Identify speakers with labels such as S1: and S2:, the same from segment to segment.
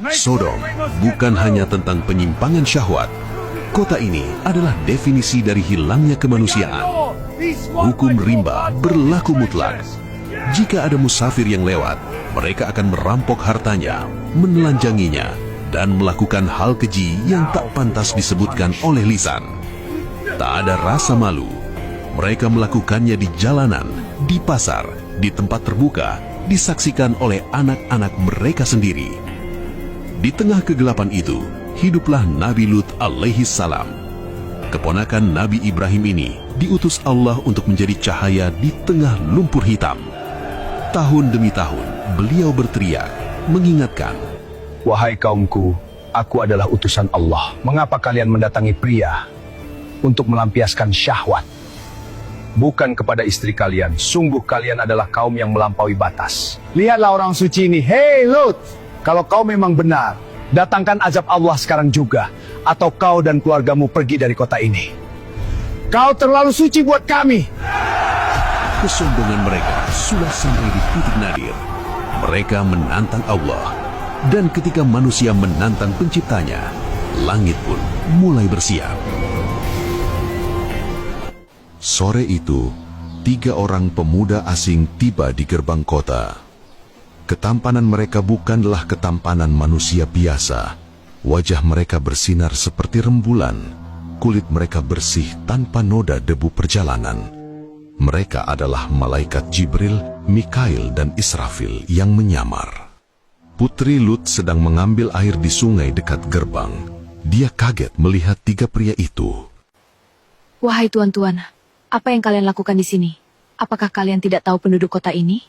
S1: Sodom bukan hanya tentang penyimpangan syahwat. Kota ini adalah definisi dari hilangnya kemanusiaan. Hukum rimba berlaku mutlak. Jika ada musafir yang lewat, mereka akan merampok hartanya, menelanjanginya, dan melakukan hal keji yang tak pantas disebutkan oleh lisan. Tak ada rasa malu. Mereka melakukannya di jalanan, di pasar, di tempat terbuka, disaksikan oleh anak-anak mereka sendiri. Di tengah kegelapan itu, hiduplah Nabi Lut alaihi salam. Keponakan Nabi Ibrahim ini diutus Allah untuk menjadi cahaya di tengah lumpur hitam. Tahun demi tahun, beliau berteriak, mengingatkan,
S2: "Wahai kaumku, aku adalah utusan Allah. Mengapa kalian mendatangi pria untuk melampiaskan syahwat? Bukan kepada istri kalian. Sungguh kalian adalah kaum yang melampaui batas. Lihatlah orang suci ini. Hei Lut, kalau kau memang benar, datangkan azab Allah sekarang juga, atau kau dan keluargamu pergi dari kota ini. Kau terlalu suci buat kami."
S1: Kesombongan mereka sudah sampai di titik nadir. Mereka menantang Allah. Dan ketika manusia menantang penciptanya, langit pun mulai bersiap. Sore itu, 3 orang pemuda asing tiba di gerbang kota. Ketampanan mereka bukanlah ketampanan manusia biasa. Wajah mereka bersinar seperti rembulan. Kulit mereka bersih tanpa noda debu perjalanan. Mereka adalah malaikat Jibril, Mikail, dan Israfil yang menyamar. Putri Lut sedang mengambil air di sungai dekat gerbang. Dia kaget melihat 3 pria itu.
S3: Wahai tuan-tuan, apa yang kalian lakukan di sini? Apakah kalian tidak tahu penduduk kota ini?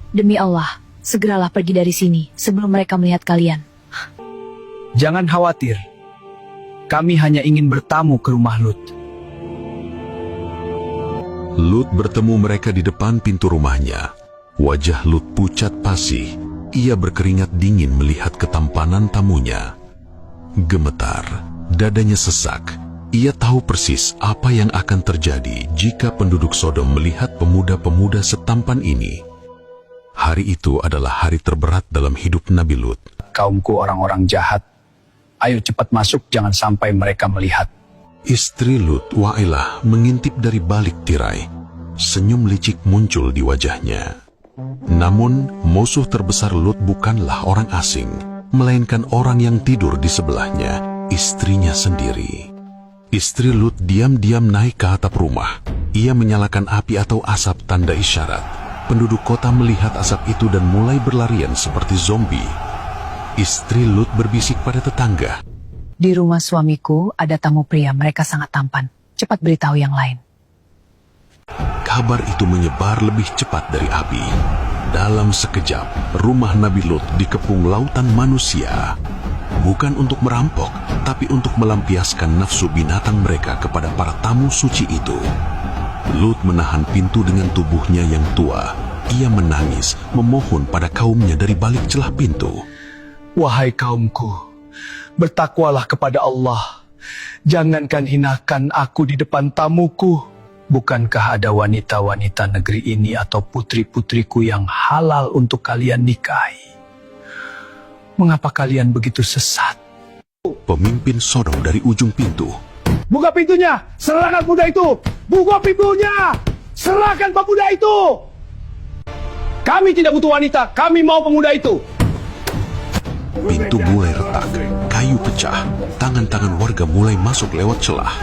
S3: Demi Allah, segeralah pergi dari sini sebelum mereka melihat kalian.
S2: Jangan khawatir. Kami hanya ingin bertamu ke rumah Lut.
S1: Lut bertemu mereka di depan pintu rumahnya. Wajah Lut pucat pasih. Ia berkeringat dingin melihat ketampanan tamunya. Gemetar, dadanya sesak. Ia tahu persis apa yang akan terjadi jika penduduk Sodom melihat pemuda-pemuda setampan ini. Hari itu adalah hari terberat dalam hidup Nabi Lut.
S2: Kaumku orang-orang jahat. Ayo cepat masuk, jangan sampai mereka melihat.
S1: Istri Lut, Wa'ilah, mengintip dari balik tirai. Senyum licik muncul di wajahnya. Namun, musuh terbesar Lut bukanlah orang asing, melainkan orang yang tidur di sebelahnya, istrinya sendiri. Istri Lut diam-diam naik ke atap rumah. Ia menyalakan api atau asap tanda isyarat. Penduduk kota melihat asap itu dan mulai berlarian seperti zombie. Istri Lut berbisik pada tetangga.
S3: Di rumah suamiku ada tamu pria, mereka sangat tampan. Cepat beritahu yang lain.
S1: Kabar itu menyebar lebih cepat dari api. Dalam sekejap, rumah Nabi Lut dikepung lautan manusia. Bukan untuk merampok, tapi untuk melampiaskan nafsu binatang mereka kepada para tamu suci itu. Lut menahan pintu dengan tubuhnya yang tua. Ia menangis, memohon pada kaumnya dari balik celah pintu.
S2: Wahai kaumku, bertakwalah kepada Allah. Jangankan hinakan aku di depan tamuku. Bukankah ada wanita-wanita negeri ini atau putri-putriku yang halal untuk kalian nikahi? Mengapa kalian begitu sesat?
S1: Pemimpin Sodom dari ujung pintu.
S2: Buka pintunya! Serahkan pemuda itu! Buka pintunya! Serahkan pemuda itu! Kami tidak butuh wanita, kami mau pemuda itu!
S1: Pintu mulai retak, kayu pecah, tangan-tangan warga mulai masuk lewat celah.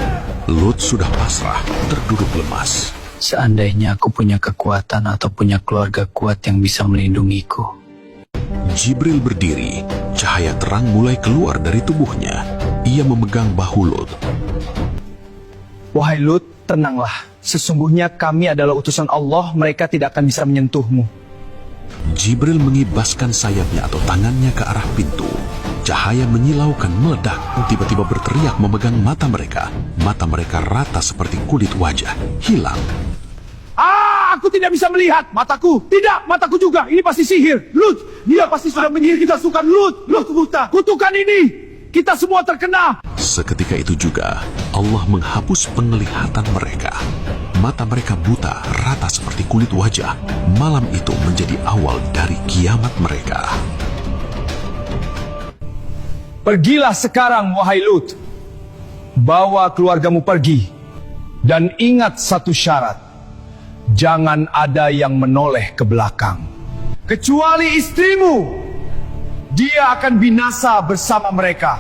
S1: Lut sudah pasrah, terduduk lemas.
S2: Seandainya aku punya kekuatan atau punya keluarga kuat yang bisa melindungiku.
S1: Jibril berdiri, cahaya terang mulai keluar dari tubuhnya. Ia memegang bahu Lut.
S2: Wahai Lut, tenanglah. Sesungguhnya kami adalah utusan Allah, mereka tidak akan bisa menyentuhmu.
S1: Jibril mengibaskan sayapnya atau tangannya ke arah pintu. Cahaya menyilaukan meledak, tiba-tiba berteriak memegang mata mereka. Mata mereka rata seperti kulit wajah, hilang.
S2: Aku tidak bisa melihat. Mataku. Tidak, mataku juga. Ini pasti sihir. Lut, dia pasti sudah menyihir kita. Sukan Lut. Lut buta. Kutukan ini. Kita semua terkena.
S1: Seketika itu juga, Allah menghapus penglihatan mereka. Mata mereka buta, rata seperti kulit wajah. Malam itu menjadi awal dari kiamat mereka.
S2: Pergilah sekarang, wahai Lut. Bawa keluargamu pergi. Dan ingat satu syarat. Jangan ada yang menoleh ke belakang. Kecuali istrimu. Dia akan binasa bersama mereka.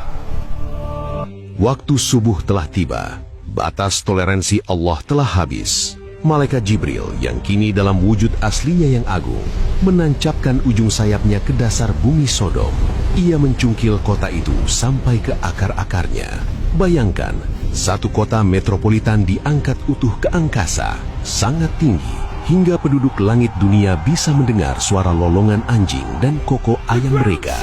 S1: Waktu subuh telah tiba. Batas toleransi Allah telah habis. Malaikat Jibril yang kini dalam wujud aslinya yang agung menancapkan ujung sayapnya ke dasar bumi Sodom. Ia mencungkil kota itu sampai ke akar-akarnya. Bayangkan, satu kota metropolitan diangkat utuh ke angkasa, sangat tinggi, hingga penduduk langit dunia bisa mendengar suara lolongan anjing dan koko ayam mereka.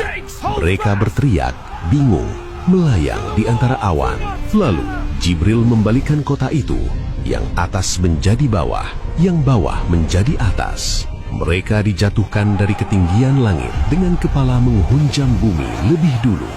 S1: Mereka berteriak, bingung, melayang di antara awan. Lalu, Jibril membalikkan kota itu, yang atas menjadi bawah, yang bawah menjadi atas. Mereka dijatuhkan dari ketinggian langit dengan kepala menghunjam bumi lebih dulu.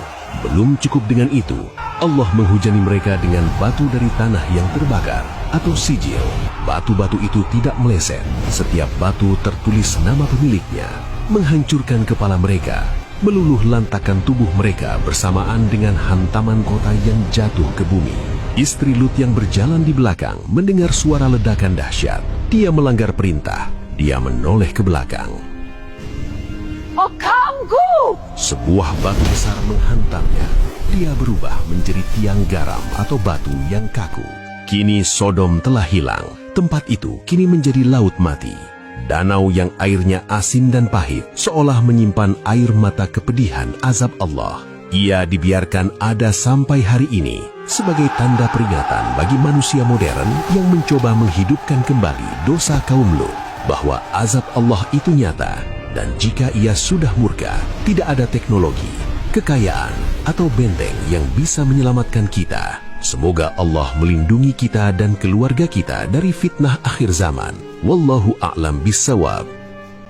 S1: Belum cukup dengan itu, Allah menghujani mereka dengan batu dari tanah yang terbakar atau sijil. Batu-batu itu tidak meleset. Setiap batu tertulis nama pemiliknya, menghancurkan kepala mereka, meluluh lantakan tubuh mereka bersamaan dengan hantaman kota yang jatuh ke bumi. Istri Lut yang berjalan di belakang mendengar suara ledakan dahsyat. Dia melanggar perintah. Dia menoleh ke belakang.
S3: Oh, kaumku!
S1: Sebuah batu besar menghantamnya. Dia berubah menjadi tiang garam atau batu yang kaku. Kini Sodom telah hilang. Tempat itu kini menjadi laut mati. Danau yang airnya asin dan pahit seolah menyimpan air mata kepedihan azab Allah. Ia dibiarkan ada sampai hari ini sebagai tanda peringatan bagi manusia modern yang mencoba menghidupkan kembali dosa kaum Lut, bahwa azab Allah itu nyata, dan jika ia sudah murka, tidak ada teknologi, kekayaan, atau benteng yang bisa menyelamatkan kita. Semoga Allah melindungi kita dan keluarga kita dari fitnah akhir zaman. Wallahu a'lam bissawab.